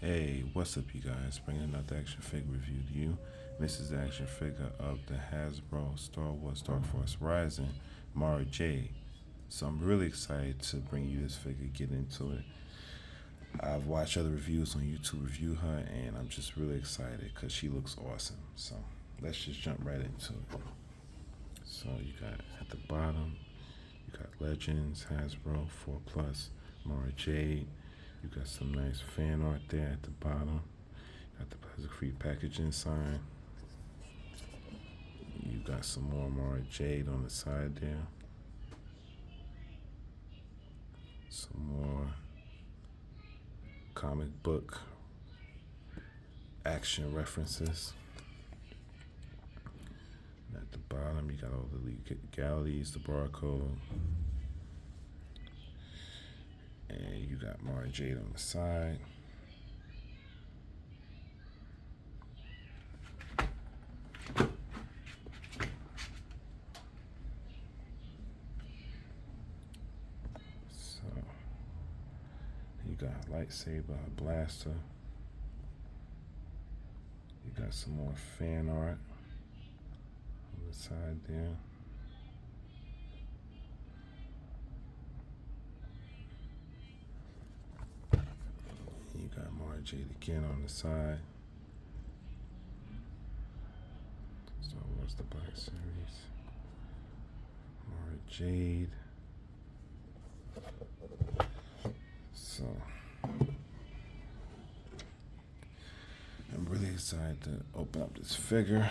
Hey, what's up, you guys? Bringing another action figure review to you. This is the action figure of the Hasbro Star Wars Dark Force Rising Mara Jade. So I'm really excited to bring you this figure, get into it. I've watched other reviews on YouTube review her, and I'm just really excited because she looks awesome. So let's just jump right into it. So you got at the bottom, you got Legends, Hasbro, 4 Plus, Mara Jade. You got some nice fan art there at the bottom. Got the plastic-free packaging sign. You got some more Mara Jade on the side there. Some more comic book action references. And at the bottom, you got all the legalities, the barcode. And you got Mara Jade on the side. So you got a lightsaber, a blaster. You got some more fan art on the side there. You got Mara Jade again on the side. Star Wars the Black Series. Mara Jade. So I'm really excited to open up this figure.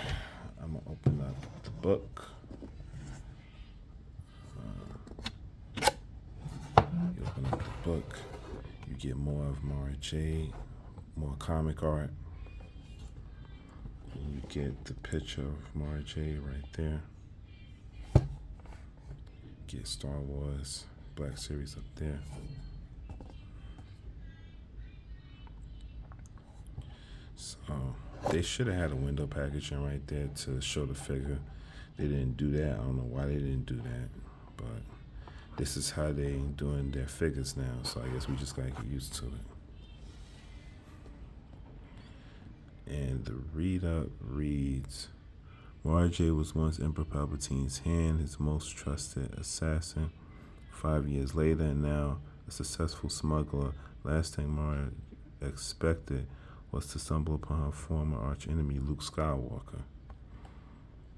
I'm gonna open up the book. You open up the book, you get more of Mara Jade, more comic art. And you get the picture of Mara Jade right there. Get Star Wars Black Series up there. So they should have had a window packaging right there to show the figure. They didn't do that. I don't know why they didn't do that, but this is how they doing their figures now. So I guess we just gotta get used to it. And the read up reads, Mara Jade was once Emperor Palpatine's hand, his most trusted assassin. 5 years later, and now a successful smuggler, last thing Mara expected was to stumble upon her former archenemy, Luke Skywalker.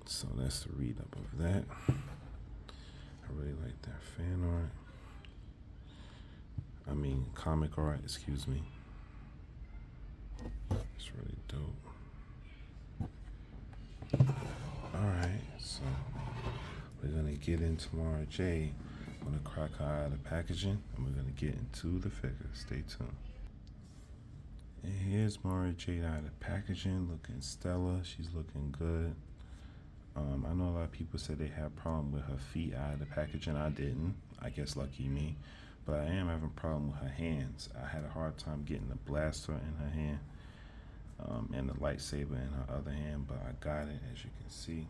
So that's the read up of that. I really like that fan art. Comic art, excuse me. It's really dope. Alright, so we're going to get into Mara Jade. I'm going to crack her out of the packaging, and we're going to get into the figure. Stay tuned. And here's Mara Jade out of the packaging, looking stellar. She's looking good. I know a lot of people said they had a problem with her feet out of the packaging. I didn't. I guess lucky me. But I am having a problem with her hands. I had a hard time getting the blaster in her hand and the lightsaber in her other hand, but I got it, as you can see.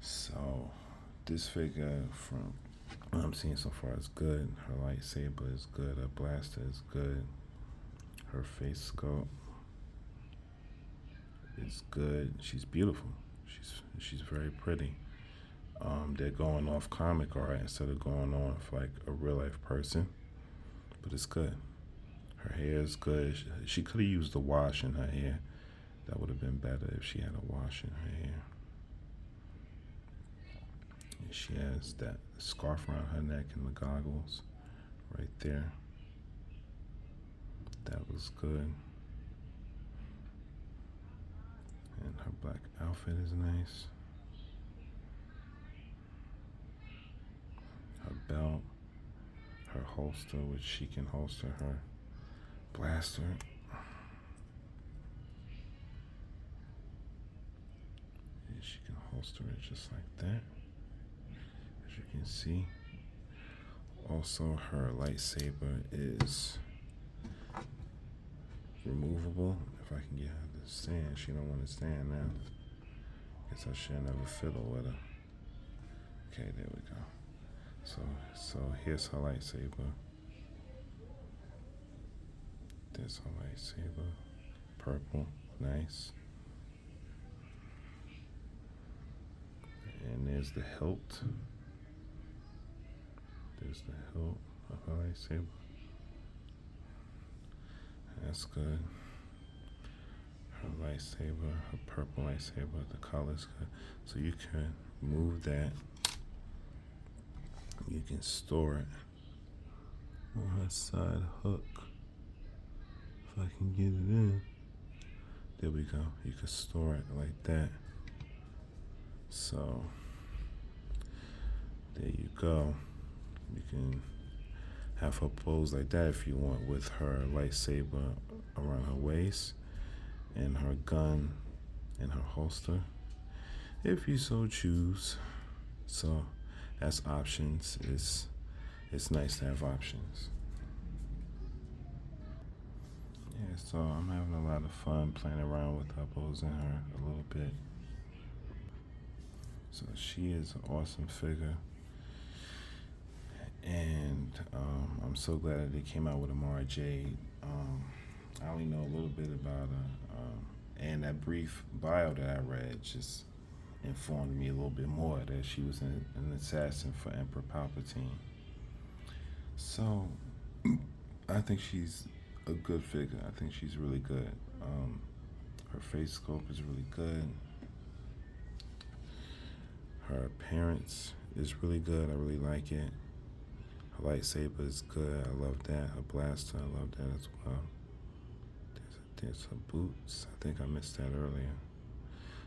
So this figure, from what I'm seeing so far, is good. Her lightsaber is good. Her blaster is good. Her face sculpt is good. She's beautiful. She's very pretty. They're going off comic art instead of going off like a real life person, but it's good. Her hair is good. She could have used a wash in her hair. That would have been better if she had a wash in her hair. And she has that scarf around her neck and the goggles right there. That was good. And her black outfit is nice. Her belt, her holster, which she can holster her blaster. And she can holster it just like that, as you can see. Also, her lightsaber is removable. If I can get her to stand, she don't want to stand now. Guess I should never fiddle with her. Okay, there we go. So here's her lightsaber. There's a lightsaber. Purple. Nice. And there's the hilt. There's the hilt of a lightsaber. That's good. Her lightsaber, her purple lightsaber, the color's good. So you can move that. You can store it on her side hook. If I can get it in. There we go. You can store it like that. So there you go. You can have her pose like that if you want, with her lightsaber around her waist and her gun in her holster, if you so choose. So that's options. It's nice to have options. Yeah, so I'm having a lot of fun playing around with her, posing her a little bit. So she is an awesome figure. And I'm so glad that they came out with a Mara Jade. I only know a little bit about her, and that brief bio that I read just informed me a little bit more that she was an assassin for Emperor Palpatine. So I think she's a good figure. I think she's really good. Her face sculpt is really good. Her appearance is really good. I really like it. Her lightsaber is good. I love that. Her blaster, I love that as well. There's her boots. I think I missed that earlier.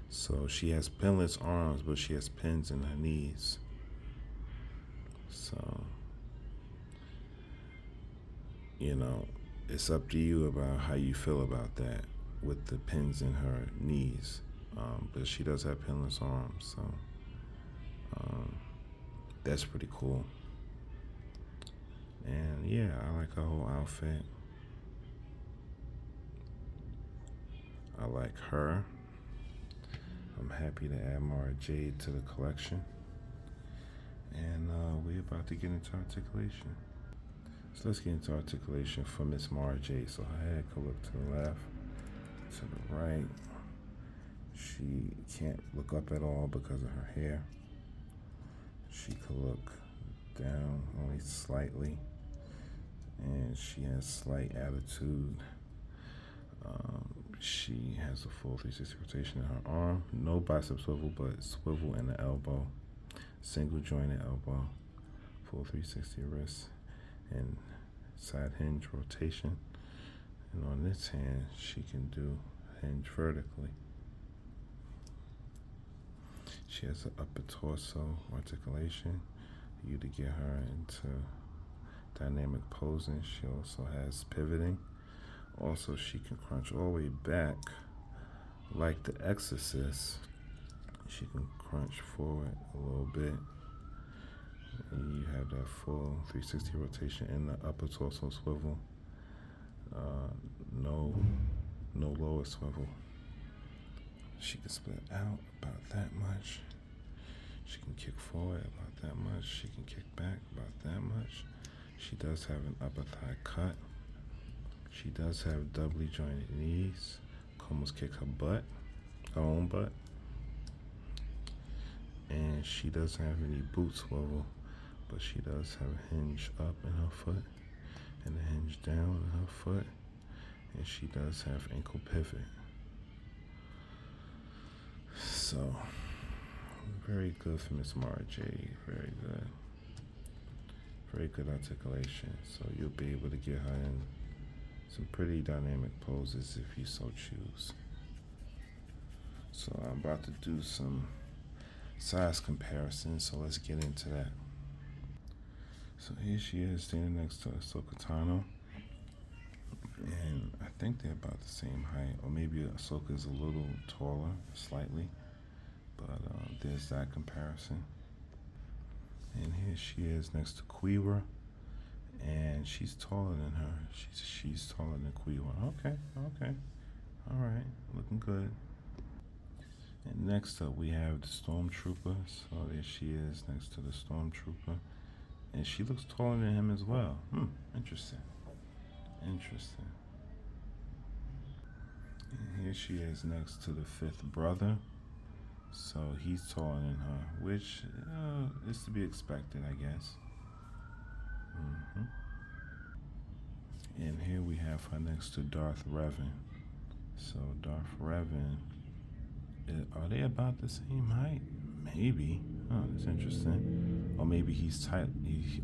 So she has pinless arms, but she has pins in her knees. So, it's up to you about how you feel about that with the pins in her knees. But she does have pinless arms, so that's pretty cool. And yeah, I like her whole outfit. I like her. I'm happy to add Mara Jade to the collection. And we're about to get into articulation. So let's get into articulation for Miss Mara Jade. So her head could look to the left, to the right. She can't look up at all because of her hair. She could look down only slightly. And she has slight attitude. She has a full 360 rotation in her arm. No bicep swivel, but swivel in the elbow. Single jointed elbow. Full 360 wrist. And side hinge rotation. And on this hand, she can do hinge vertically. She has an upper torso articulation for you to get her into dynamic posing. She also has pivoting. Also, she can crunch all the way back like the Exorcist. She can crunch forward a little bit. And you have that full 360 rotation in the upper torso swivel. No lower swivel. She can split out about that much. She can kick forward about that much. She can kick back about that much. She does have an upper thigh cut. She does have doubly jointed knees. Can almost kick her own butt. And she doesn't have any boot swivel, but she does have a hinge up in her foot and a hinge down in her foot. And she does have ankle pivot. So, very good for Miss Mara Jade. Very good. Very good articulation. So you'll be able to get her in some pretty dynamic poses if you so choose. So I'm about to do some size comparisons, so let's get into that. So here she is standing next to Ahsoka Tano. And I think they're about the same height, or maybe Ahsoka is a little taller, slightly. But there's that comparison. And here she is next to Quiwa, and she's taller than her. She's taller than Quiwa. Okay. All right, looking good. And next up we have the Stormtrooper. So there she is next to the Stormtrooper, and she looks taller than him as well. Interesting. Here she is next to the fifth brother. So he's taller than her, which is to be expected, I guess. hmm And here we have her next to Darth Revan. So Darth Revan, are they about the same height? Maybe. Oh, that's interesting. Or maybe he's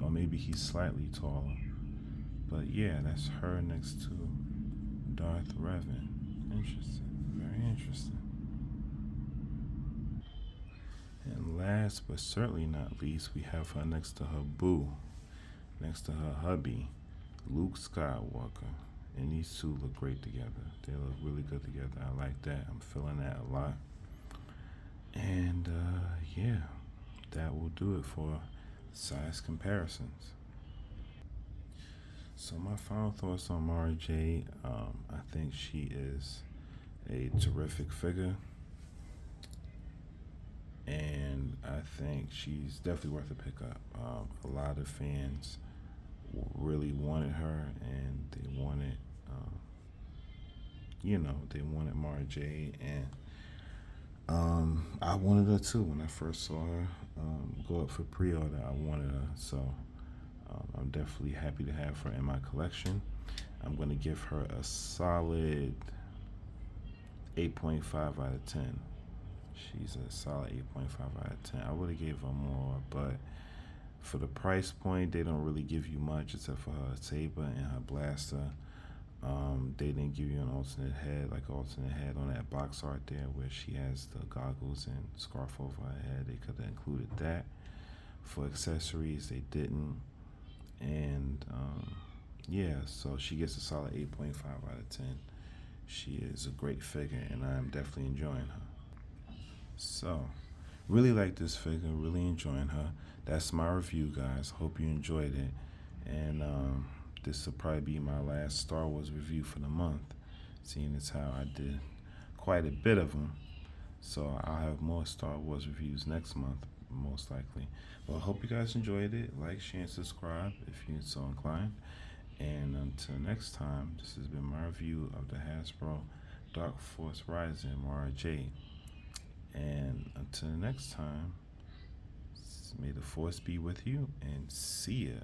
or maybe he's slightly taller. But yeah, that's her next to Darth Revan. Interesting. Very interesting. And last but certainly not least, we have her next to her boo, next to her hubby, Luke Skywalker. And these two look great together. They look really good together. I like that. I'm feeling that a lot. And yeah, that will do it for size comparisons. So my final thoughts on Mara Jade, I think she is a terrific figure, and I think she's definitely worth a pickup. A lot of fans really wanted her, and they wanted, they wanted Mara Jade, and I wanted her too when I first saw her go up for pre-order. I wanted her, so I'm definitely happy to have her in my collection. I'm going to give her a solid 8.5 out of 10. She's a solid 8.5 out of 10. I would have gave her more, but for the price point, they don't really give you much except for her saber and her blaster. They didn't give you an alternate head, like an alternate head on that box art there where she has the goggles and scarf over her head. They could have included that. For accessories, they didn't. And yeah, so she gets a solid 8.5 out of 10. She is a great figure, and I am definitely enjoying her. So, really like this figure, really enjoying her. That's my review, guys. Hope you enjoyed it. And this will probably be my last Star Wars review for the month, seeing as how I did quite a bit of them. So I'll have more Star Wars reviews next month, most likely. Well, I hope you guys enjoyed it. Like, share, and subscribe if you're so inclined. And until next time, this has been my review of the Hasbro Dark Force Rising Mara Jade. And until next time, may the Force be with you, and see ya.